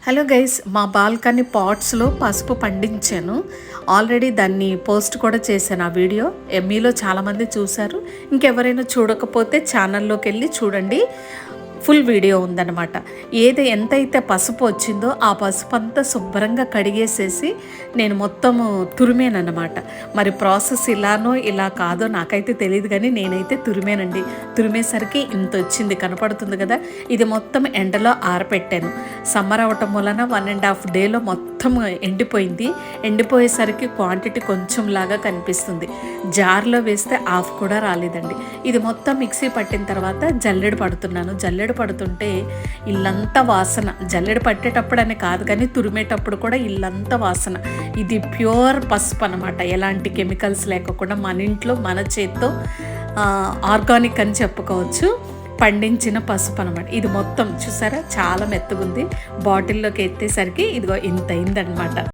Hello guys, మా balcony పాట్స్లో పసుపు పండించాను. ఆల్రెడీ దాన్ని పోస్ట్ కూడా చేశాను. ఆ వీడియో మీలో చాలామంది చూశారు. ఇంకెవరైనా చూడకపోతే ఛానల్లోకి వెళ్ళి చూడండి, ఫుల్ వీడియో ఉందన్నమాట. ఎంతైతే పసుపు వచ్చిందో ఆ పసుపు అంతా శుభ్రంగా కడిగేసేసి నేను మొత్తము తురిమేనన్నమాట. మరి ప్రాసెస్ ఇలానో ఇలా కాదో నాకైతే తెలియదు, కానీ నేనైతే తురిమేనండి. తురిమేసరికి ఇంత వచ్చింది, కనపడుతుంది కదా. ఇది మొత్తం ఎండలో ఆరపెట్టాను. సమ్మర్ అవటం వలన 1.5 డేలో మొత్తం ఎండిపోయింది. ఎండిపోయేసరికి క్వాంటిటీ కొంచెం లాగా కనిపిస్తుంది. జార్లో వేస్తే హాఫ్ కూడా రాలేదండి. ఇది మొత్తం మిక్సీ పట్టిన తర్వాత జల్లెడ పడుతున్నాను. జల్లెడ పడుతుంటే ఇల్లంతా వాసన. జల్లెడ పట్టేటప్పుడు అని కాదు, కానీ తురిమేటప్పుడు కూడా ఇల్లంతా వాసన. ఇది ప్యూర్ పసుపు అనమాట, ఎలాంటి కెమికల్స్ లేకుండా మన ఇంట్లో మన చేత్తో ఆర్గానిక్ అని చెప్పుకోవచ్చు, పండించిన పసుపు అనమాట. ఇది మొత్తం చూసారా, చాలా మెత్తగుంది. బాటిల్లోకి ఎత్తేసరికి ఇదిగో ఇంత అయిందనమాట.